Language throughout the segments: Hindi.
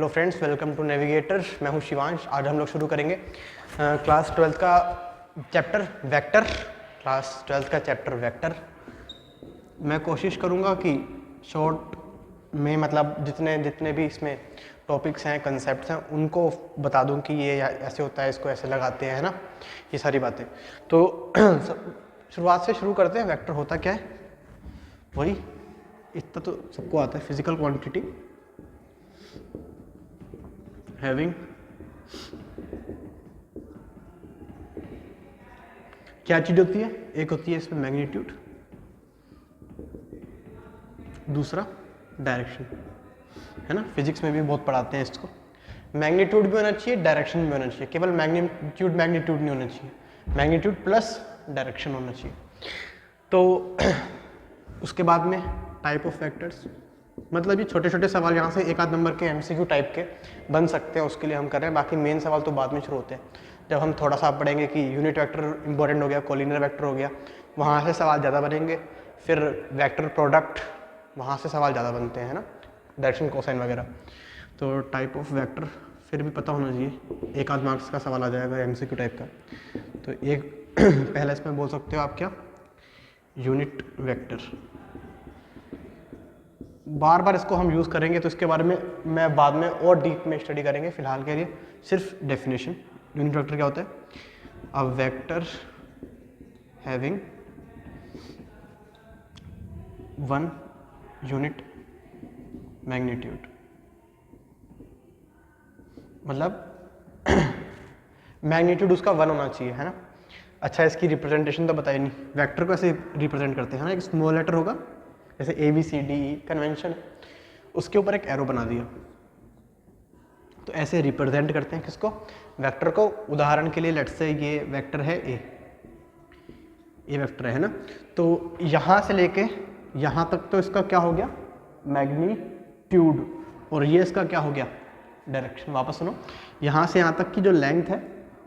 Hello friends, welcome to navigator. मैं हूं शिवांश। आज हम लोग शुरू करेंगे क्लास 12 का चैप्टर वेक्टर। क्लास 12 का चैप्टर वेक्टर। मैं कोशिश करूंगा कि शॉर्ट में मतलब जितने भी इसमें टॉपिक्स हैं, कंसेप्ट्स हैं, उनको बता दूं कि ये ऐसे होता है, इसको ऐसे लगाते हैं, है ना, ये सारी बातें। तो शुरुआत से शुरू करते हैं। वेक्टर होता क्या है? वही इतना तो सबको आता है, फिजिकल क्वांटिटी हैविंग क्या चीज होती है? एक होती है इसमें मैग्नीट्यूड, दूसरा डायरेक्शन, है ना। फिजिक्स में भी बहुत पढ़ाते हैं इसको। मैग्नीट्यूड भी होना चाहिए, डायरेक्शन भी होना चाहिए। केवल मैग्नीट्यूड नहीं होना चाहिए, मैग्नीट्यूड प्लस डायरेक्शन होना चाहिए। तो उसके बाद में टाइप ऑफ वेक्टर्स, मतलब ये छोटे छोटे सवाल यहाँ से एक आध नंबर के एमसीक्यू टाइप के बन सकते हैं, उसके लिए हम कर रहे हैं। बाकी मेन सवाल तो बाद में शुरू होते हैं, जब हम थोड़ा सा पढ़ेंगे कि यूनिट वेक्टर इंपॉर्टेंट हो गया, कॉलिनियर वेक्टर हो गया, वहाँ से सवाल ज़्यादा बनेंगे। फिर वेक्टर प्रोडक्ट, वहाँ से सवाल ज़्यादा बनते हैं ना, डायरेक्शन कोसाइन वगैरह। तो टाइप ऑफ वेक्टर फिर भी पता होना चाहिए, एक आध मार्क्स का सवाल आ जाएगा एमसीक्यू टाइप का। तो एक पहला इसमें बोल सकते हो आप क्या, यूनिट वेक्टर। बार बार इसको हम यूज़ करेंगे, तो इसके बारे में मैं बाद में और डीप में स्टडी करेंगे। फिलहाल के लिए सिर्फ डेफिनेशन। यूनिट वेक्टर क्या होता है? A vector having one unit magnitude, मतलब मैग्नीट्यूड उसका 1 होना चाहिए, है ना। अच्छा, इसकी रिप्रेजेंटेशन तो बताई नहीं। वेक्टर को ऐसे रिप्रेजेंट करते हैं ना, एक स्मॉल लेटर होगा जैसे ABCDE कन्वेंशन, उसके ऊपर एक एरो बना दिया, तो ऐसे रिप्रेजेंट करते हैं किसको? वेक्टर को। उदाहरण के लिए लेट्स से ये वेक्टर है ए वेक्टर है ना, तो यहाँ से लेके यहाँ तक तो इसका क्या हो गया? मैग्नीट्यूड। और ये इसका क्या हो गया? डायरेक्शन। वापस सुनो, यहाँ से यहाँ तक की जो लेंथ है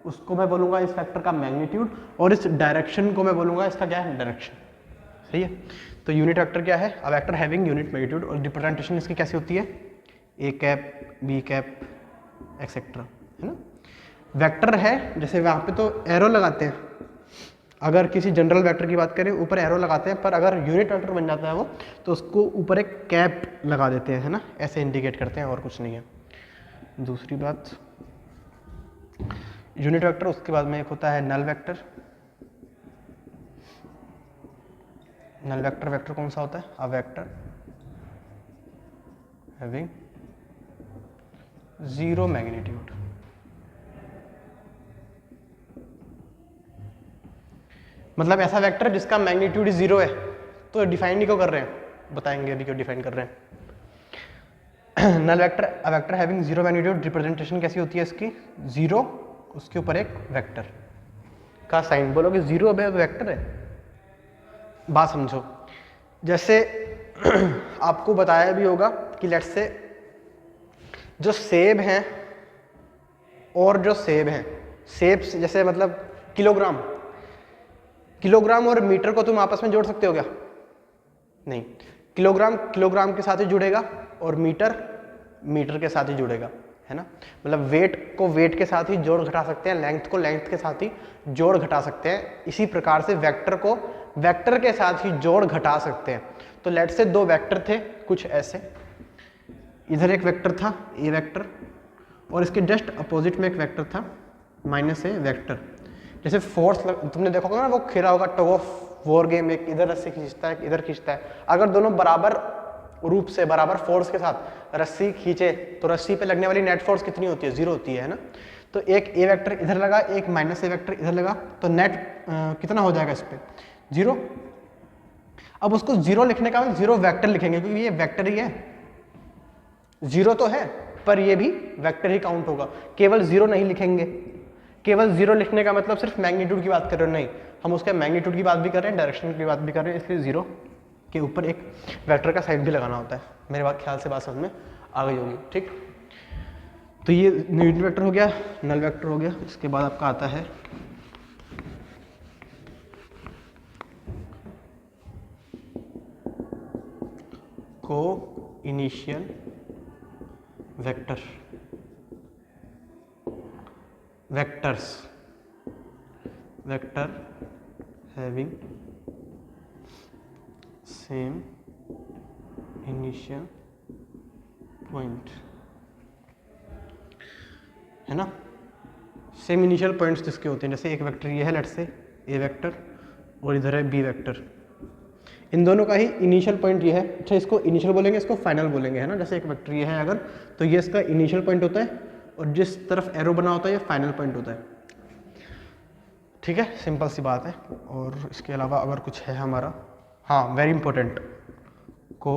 उसको मैं बोलूँगा इस वेक्टर का मैग्नीट्यूड, और इस डायरेक्शन को मैं बोलूँगा इसका क्या है? डायरेक्शन। सही है। तो यूनिट वेक्टर क्या है? A vector having unit magnitude. और रिप्रेजेंटेशन इसकी कैसी होती है? A cap, B cap, etcetera, है ना। वेक्टर है, जैसे वहाँ पे तो एरो लगाते हैं, अगर किसी जनरल वेक्टर की बात करें ऊपर एरो लगाते हैं, पर अगर यूनिट वेक्टर बन जाता है वो, तो उसको ऊपर एक कैप लगा देते हैं, है ना, ऐसे इंडिकेट करते हैं, और कुछ नहीं है। दूसरी बात, यूनिट वेक्टर, उसके बाद में एक होता है null vector. Null vector vector कौन सा होता है? A vector having zero magnitude. मतलब ऐसा वेक्टर जिसका मैग्नीट्यूड 0 है। तो डिफाइन नहीं क्यों कर रहे हैं? बताएंगे अभी क्यों डिफाइन कर रहे हैं। Null vector, a vector having zero magnitude. Representation कैसी होती है इसकी? 0, उसके ऊपर एक वेक्टर का साइन। बोलोगे 0 अब वेक्टर है? बात समझो, जैसे आपको बताया भी होगा कि लेट्स से जो सेब हैं और जो सेब हैं, सेब जैसे मतलब किलोग्राम और मीटर को तुम आपस में जोड़ सकते हो क्या? नहीं। किलोग्राम के साथ ही जुड़ेगा, और मीटर के साथ ही जुड़ेगा, है ना। मतलब वेट को वेट के साथ ही जोड़ घटा सकते हैं, लेंथ को लेंथ के साथ ही जोड़ घटा सकते हैं। इसी प्रकार से वेक्टर को वेक्टर के साथ ही जोड़ घटा सकते हैं। तो लेट से दो वेक्टर थे कुछ ऐसे, इधर एक वेक्टर था ए वेक्टर, और इसके जस्ट अपोजिट में एक वेक्टर था माइनस ए वेक्टर। जैसे फोर्स तुमने देखा होगा ना, वो खेला होगा टग ऑफ वॉर गेम, एक इधर रस्सी खींचता है, इधर खींचता है। अगर दोनों बराबर रूप से बराबर फोर्स के साथ रस्सी खींचे, तो रस्सी पे लगने वाली नेट फोर्स कितनी होती है? 0 होती है ना। तो एक ए वेक्टर इधर लगा, एक माइनस ए वेक्टर इधर लगा, तो नेट कितना हो जाएगा इस पे? 0। अब उसको 0 लिखने का 0 वेक्टर लिखेंगे, क्योंकि ये वेक्टर ही है। 0 तो है, पर ये भी वेक्टर ही काउंट होगा। केवल 0 नहीं लिखेंगे। केवल 0 लिखने का मतलब सिर्फ मैग्नीट्यूड की बात कर रहे हो? नहीं, हम उसके मैग्नीट्यूड की बात भी कर रहे हैं, डायरेक्शन की बात भी कर रहे हैं, इसलिए 0 के ऊपर एक वेक्टर का साइन भी लगाना होता है। मेरे ख्याल से बात समझ में आ गई होगी, ठीक। तो ये यूनिट वेक्टर हो गया, नल वेक्टर हो गया। इसके बाद आपका आता है को initial vector. vectors vector having same initial point, है ना, सेम इनिशियल पॉइंट्स जिसके होते हैं, जैसे एक वेक्टर ये है लेट्स से ए वेक्टर और इधर है बी वेक्टर, इन दोनों का ही इनिशियल पॉइंट ये है। अच्छा, इसको इनिशियल बोलेंगे, इसको फाइनल बोलेंगे, है ना। जैसे एक वेक्टर ये है अगर, तो ये इसका इनिशियल पॉइंट होता है और जिस तरफ एरो बना होता है ये फाइनल पॉइंट होता है। ठीक है, सिंपल सी बात है। और इसके अलावा अगर कुछ है हमारा, हाँ वेरी इंपॉर्टेंट, को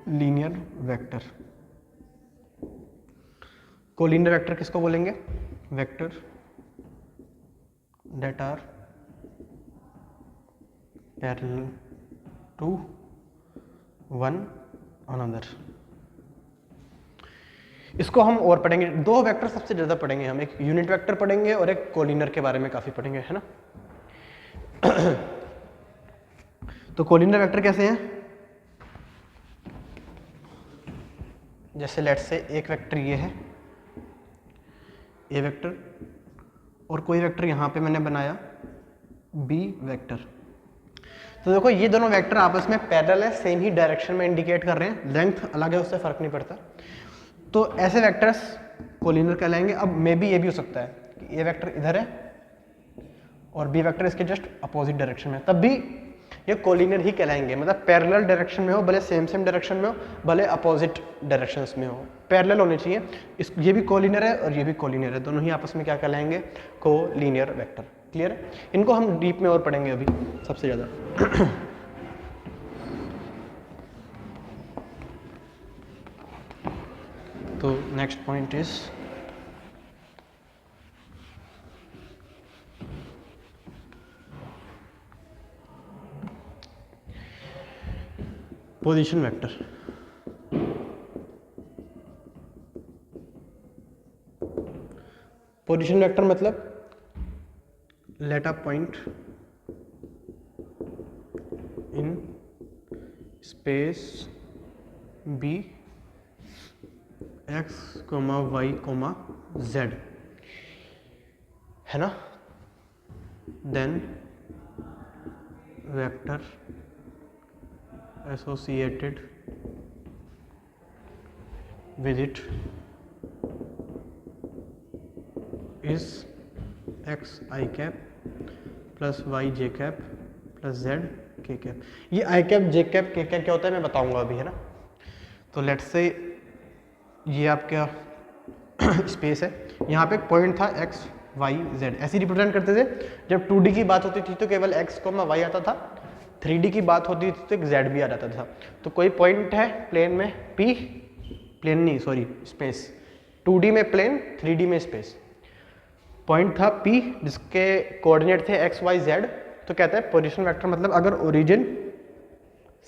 लीनियर वेक्टर। कोलिनियर वेक्टर किसको बोलेंगे? Vector that are parallel to one another. इसको हम और पढ़ेंगे, दो वेक्टर सबसे ज़्यादा पढ़ेंगे हम, एक यूनिट वेक्टर पढ़ेंगे और एक कोलिनियर के बारे में काफ़ी पढ़ेंगे, है ना। तो कोलिनियर वेक्टर कैसे हैं? जैसे लेट्स से एक वेक्टर ये है ए वेक्टर और कोई वेक्टर यहाँ पे मैंने बनाया बी वेक्टर। तो देखो ये दोनों वेक्टर आपस में पैरेलल है, सेम ही डायरेक्शन में इंडिकेट कर रहे हैं, लेंथ अलग है उससे फर्क नहीं पड़ता। तो ऐसे वेक्टर्स कोलिनियर कहलाएंगे। अब मे बी ये भी हो सकता है कि ए वेक्टर इधर है और बी वेक्टर इसके जस्ट अपोजिट डायरेक्शन में, तब भी ये कोलिनियर ही कहलाएंगे। मतलब पैरेलल डायरेक्शन में हो, भले सेम डायरेक्शन में हो, भले अपोजिट डायरेक्शंस में हो, पैरेलल होने चाहिए। ये भी कोलिनियर है और ये भी कोलिनियर है, दोनों ही आपस में क्या कहलाएंगे? Collinear vector. क्लियर है? इनको हम डीप में और पढ़ेंगे अभी सबसे ज़्यादा। तो next point is position vector. Position vector मतलब let a point in space be x comma y comma z, है ना, then vector associated with it is x I cap plus y j cap plus z k cap। ये i cap j cap k cap क्या होता है मैं बताऊंगा अभी, है ना। तो लेट्स से ये आपका स्पेस है, यहाँ पे एक पॉइंट था x y z, ऐसे रिप्रेजेंट करते थे। जब 2D की बात होती थी तो केवल x y आता था, 3D की बात होती थी तो एक z भी आ जाता था। तो कोई पॉइंट है प्लेन में p, प्लेन नहीं सॉरी स्पेस, 2D में प्लेन 3D में स्पेस, पॉइंट था p जिसके कोऑर्डिनेट थे x y z, तो कहता है पोजीशन वेक्टर। मतलब अगर ओरिजिन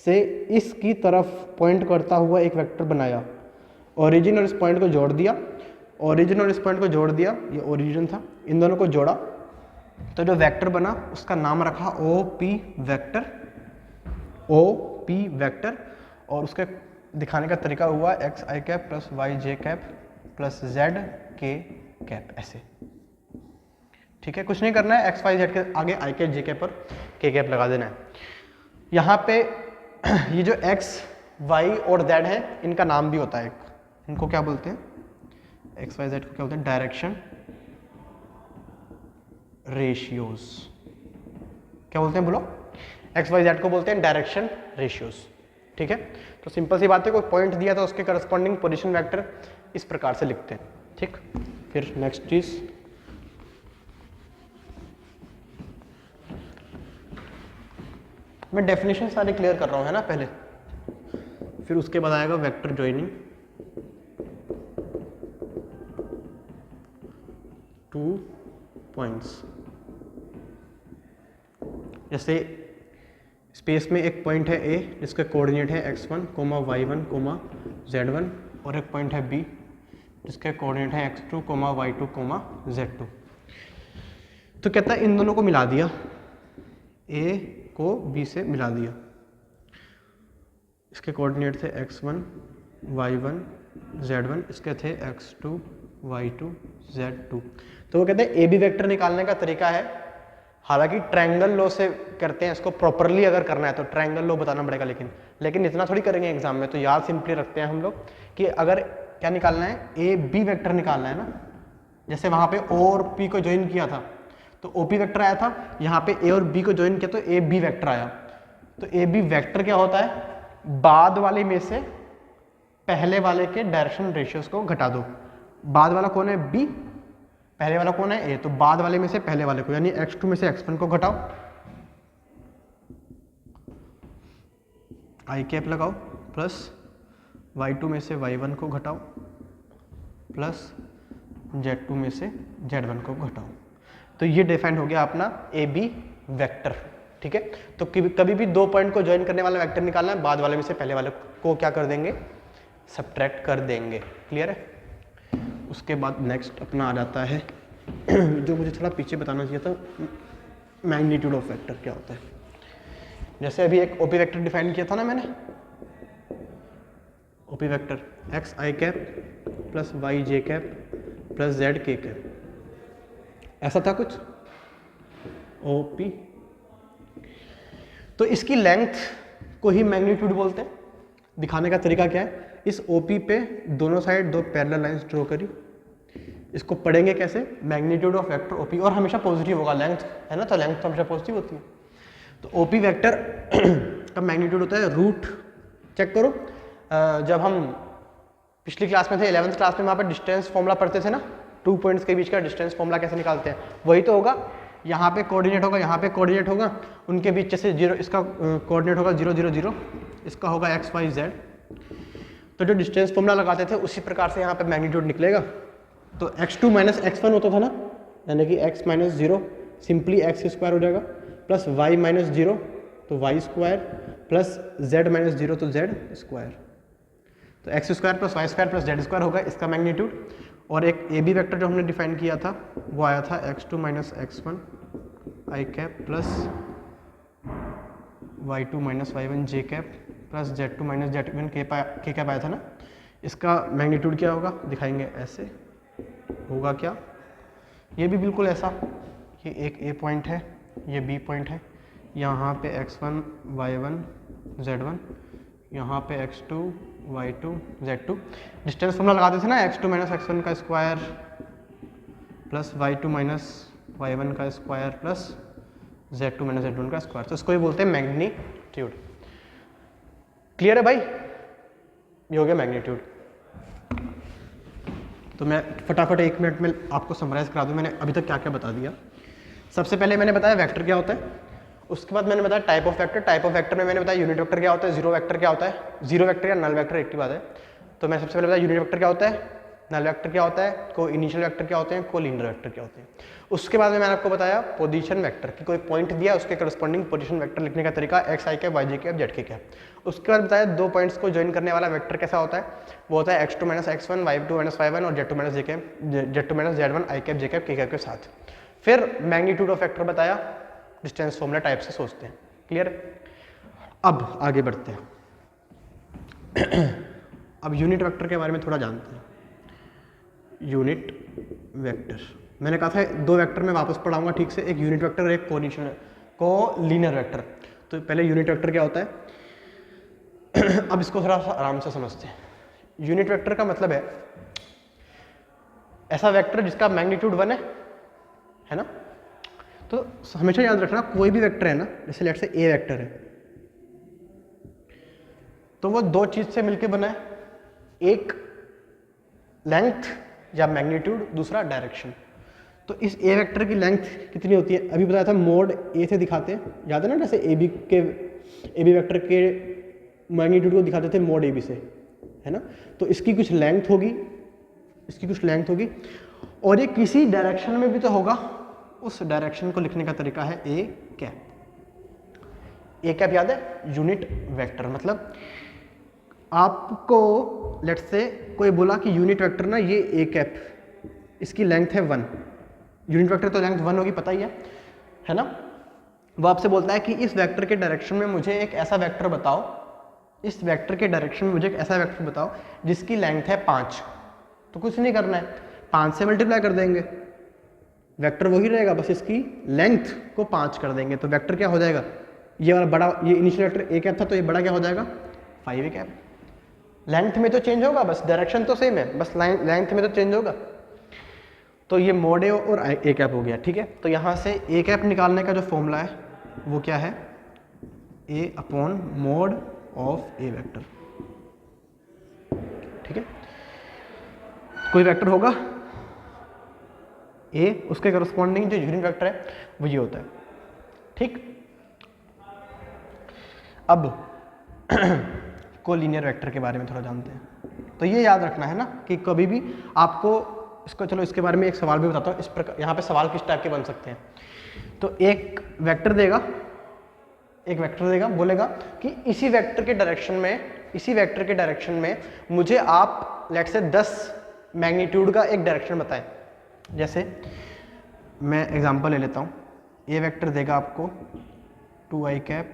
से इसकी तरफ पॉइंट करता हुआ एक वेक्टर बनाया, ओरिजिन और इस पॉइंट को जोड़ दिया, ओरिजिन और इस पॉइंट को जोड़ दिया, ये ओरिजिन था, इन दोनों को जोड़ा तो जो वेक्टर बना उसका नाम रखा O P vector, O P vector. और उसके दिखाने का तरीका हुआ x i cap plus y j cap plus z k cap, ऐसे। ठीक है, कुछ नहीं करना है, एक्स वाई जेड के आगे आई कैप जे कैप और के कैप लगा देना है। यहाँ पे ये जो एक्स वाई और जेड है इनका नाम भी होता है एक, इनको क्या बोलते हैं? एक्स वाई जेड को क्या बोलते हैं? Direction ratios. क्या बोलते हैं बोलो? एक्स वाई जेड को बोलते हैं डायरेक्शन रेशियोज। ठीक है, तो सिंपल सी बात है, कोई पॉइंट दिया तो उसके करस्पॉन्डिंग पोजीशन वेक्टर इस प्रकार से लिखते हैं। ठीक, फिर नेक्स्ट चीज, मैं डेफिनेशन सारे क्लियर कर रहा हूं, है ना पहले, फिर उसके बाद आएगा वेक्टर ज्वाइनिंग टू पॉइंट्स। जैसे स्पेस में एक पॉइंट है ए जिसका कोऑर्डिनेट है x1 coma y1 coma z1 और एक पॉइंट है b जिसका कोऑर्डिनेट है x2 coma y2 coma z2। तो कहता है इन दोनों को मिला दिया, a को b से मिला दिया, इसके कोऑर्डिनेट थे x1 y1 z1, इसके थे x2 y2 z2। तो वो कहते हैं ए बी वेक्टर निकालने का तरीका है, हालांकि ट्रायंगल लॉ से करते हैं इसको, प्रॉपरली अगर करना है तो ट्रायंगल लॉ बताना पड़ेगा, लेकिन इतना थोड़ी करेंगे एग्जाम में, तो याद सिंपली रखते हैं हम लोग कि अगर क्या निकालना है, ए बी वेक्टर निकालना है ना, जैसे वहां पे ओ और पी को ज्वाइन किया था तो ओ पी वेक्टर आया था, यहाँ पे ए और बी को ज्वाइन किया तो ए बी वेक्टर आया। तो ए बी वेक्टर क्या होता है, बाद वाले में से पहले वाले के डायरेक्शन रेशियोज को घटा दो। बाद वाला कौन है, बी, पहले वाला कौन है, ए, तो बाद वाले में से पहले वाले को, यानी x2 में से x1 को घटाओ, आई कैप लगाओ, प्लस y2 में से y1 को घटाओ, प्लस z2 में से z1 को घटाओ। तो ये डिफाइन हो गया अपना ए बी वेक्टर, ठीक है। तो कभी भी दो पॉइंट को ज्वाइन करने वाला वेक्टर निकालना है, बाद वाले में से पहले वाले को क्या कर देंगे, सब्ट्रैक्ट कर देंगे। क्लियर है। उसके बाद नेक्स्ट अपना आ जाता है जो मुझे थोड़ा पीछे बताना चाहिए था, मैग्नीट्यूड ऑफ वेक्टर क्या होता है। जैसे अभी एक ओपी वेक्टर डिफाइन किया था ना मैंने, OP vector x i cap plus y j cap plus z k cap, ऐसा था कुछ ओपी। तो इसकी लेंथ को ही मैग्नीट्यूड बोलते हैं। दिखाने का तरीका क्या है, इस ओपी पे दोनों साइड दो पैरेलल लाइंस ड्रॉ करी, इसको पढ़ेंगे कैसे, मैग्नीट्यूड ऑफ वेक्टर ओपी, और हमेशा पॉजिटिव होगा, लेंथ है ना, तो लेंथ तो हमेशा पॉजिटिव होती है। तो ओपी वेक्टर का मैग्नीट्यूड होता है रूट, चेक करो जब हम पिछली क्लास में थे 11th क्लास में, वहाँ पर डिस्टेंस फॉर्मूला पढ़ते थे ना, 2 पॉइंट्स के बीच का डिस्टेंस फॉर्मूला कैसे निकालते हैं, वही तो होगा। यहाँ पे कोऑर्डिनेट होगा, यहाँ पे कोऑर्डिनेट होगा, उनके बीच से 0, इसका कोऑर्डिनेट होगा 0 0 0, इसका होगा x y z। तो जो डिस्टेंस फॉर्मूला लगाते थे उसी प्रकार से यहाँ पे मैग्नीट्यूड निकलेगा। तो x2 माइनस x1 होता था ना, यानी कि x minus 0 simply x square हो जाएगा, प्लस y माइनस 0 तो y square, plus z minus 0 तो z स्क्वायर। तो x square plus y square plus z square होगा इसका मैग्नीट्यूड। और एक ए बी वेक्टर जो हमने डिफाइन किया था वो आया था x2 minus x1 i cap plus y2 minus y1 j cap plus z2 minus z1 k cap आया था ना। इसका मैग्नीट्यूड क्या होगा, दिखाएंगे ऐसे होगा क्या, ये भी बिल्कुल ऐसा, ये एक ए पॉइंट है, ये बी पॉइंट है, यहाँ पे x1 y1 z1, यहाँ पे x2 y2 z2। Distance formula लगाते थे ना, x2 माइनस x1 का square plus y2 minus y1 का square plus z2 minus z1 का स्क्वायर, तो इसको ही बोलते हैं मैग्नीट्यूड। क्लियर है भाई, ये हो गया मैग्नीट्यूड। तो मैं फटाफट 1 मिनट में आपको समराइज करा दूं मैंने अभी तक क्या क्या बता दिया। सबसे पहले मैंने बताया वेक्टर क्या होता है, उसके बाद मैंने बताया type of vector. Type of vector में मैंने बताया यूनिट वेक्टर क्या होता है, जीरो वेक्टर क्या होता है, जीरो वेक्टर या नल वेक्टर एक ही बात है। तो मैं सबसे पहले बताया यूनिट वेक्टर क्या होता है, नल वेक्टर क्या होता है, को इनिशियल वेक्टर क्या होते हैं, को लीनियर वेक्टर क्या होते हैं। उसके बाद में मैंने आपको बताया पोजीशन वेक्टर की, कोई पॉइंट दिया उसके करस्पॉन्डिंग पोजीशन वेक्टर लिखने का तरीका, x i cap Y j cap Z k cap. उसके बाद बताया दो पॉइंट्स को ज्वाइन करने वाला वेक्टर कैसा होता है, वो होता है x2 minus x1 y2 minus y1 और z2 minus z2 minus z1 आई कैप जे कैप के कैप के साथ। फिर मैग्नीट्यूड ऑफ वेक्टर बताया, डिस्टेंस फॉर्मूला टाइप से सोचते हैं। क्लियर। अब आगे बढ़ते हैं, अब यूनिट वेक्टर के बारे में थोड़ा जानते हैं। यूनिट वेक्टर मैंने कहा था दो वेक्टर में वापस पढ़ाऊंगा ठीक से, एक यूनिट वेक्टर और एक कोलिनियर वेक्टर। तो पहले यूनिट वेक्टर क्या होता है अब इसको थोड़ा सा आराम से समझते हैं। यूनिट वेक्टर का मतलब है ऐसा वेक्टर जिसका मैग्नीट्यूड 1 है ना। तो हमेशा याद रखना कोई भी वेक्टर है ना, जैसे लेट से ए वेक्टर है तो वो दो चीज से मिलकर बना है, एक लेंथ या मैग्नीट्यूड, दूसरा डायरेक्शन। तो इस ए वेक्टर की लेंथ कितनी होती है, अभी बताया था मोड ए से दिखाते हैं, याद है ना, जैसे ए बी वेक्टर के मैग्नीट्यूड को दिखाते थे मोड ए बी से, है ना। तो इसकी कुछ लेंथ होगी, इसकी कुछ लेंथ होगी और ये किसी डायरेक्शन में भी तो होगा, उस डायरेक्शन को लिखने का तरीका है ए कैप। ए कैप याद है, यूनिट वेक्टर। मतलब आपको लेट्स से कोई बोला कि यूनिट वेक्टर ना ये ए कैप, इसकी लेंथ है 1, यूनिट वेक्टर तो लेंथ 1 होगी पता ही है ना। वो आपसे बोलता है कि इस वेक्टर के डायरेक्शन में मुझे एक ऐसा वेक्टर बताओ, इस वेक्टर के डायरेक्शन में मुझे एक ऐसा वेक्टर बताओ जिसकी लेंथ है 5। तो कुछ नहीं करना है, 5 से मल्टीप्लाई कर देंगे, वेक्टर वही रहेगा, बस इसकी लेंथ को 5 कर देंगे, तो वेक्टर क्या हो जाएगा, ये वाला बड़ा, ये इनिशियल वेक्टर ए कैप था तो ये बड़ा क्या हो जाएगा 5 कैप। लेंथ में तो चेंज होगा, बस डायरेक्शन तो सेम है, बस लेंथ में तो चेंज होगा। तो ये मोड ए और ए कैप हो गया, ठीक है। तो यहाँ से ए कैप निकालने का जो फॉर्मूला है वो क्या है, a upon mod of a vector, ठीक है। कोई वेक्टर होगा ए, उसके करस्पॉन्डिंग जो यूनिट वेक्टर है वो ये होता है, ठीक। अब कोलिनियर वेक्टर के बारे में थोड़ा जानते हैं। तो ये याद रखना है ना कि कभी भी आपको इसको, चलो इसके बारे में एक सवाल भी बताता हूँ, इस प्रकार यहाँ पे सवाल किस टाइप के बन सकते हैं। तो एक वेक्टर देगा, बोलेगा कि इसी वेक्टर के डायरेक्शन में मुझे आप लेट्स से 10 मैग्नीट्यूड का एक डायरेक्शन बताएं। जैसे मैं एग्जांपल ले लेता हूँ, ये वेक्टर देगा आपको 2i cap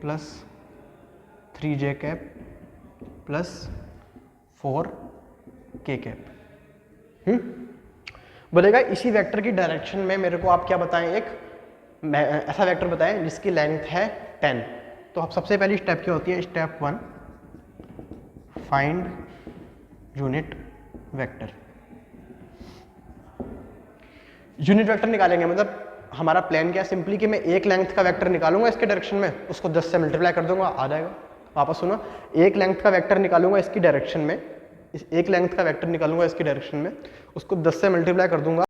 plus 3j cap plus 4k cap. बोलेगा इसी वेक्टर की डायरेक्शन में मेरे को आप क्या बताएं, एक ऐसा वेक्टर बताएं जिसकी लेंथ है 10। तो अब सबसे पहली स्टेप क्या होती है, step 1 find unit vector. Unit vector निकालेंगे, मतलब हमारा प्लान क्या है, सिंपली कि मैं एक लेंथ का वेक्टर निकालूंगा इसके डायरेक्शन में, उसको 10 से मल्टीप्लाई कर दूंगा, आ जाएगा। वापस सुनो, एक लेंथ का वेक्टर निकालूंगा इसकी डायरेक्शन में, एक लेंथ का वेक्टर निकालूंगा इसकी डायरेक्शन में, उसको 10 से मल्टीप्लाई कर दूंगा,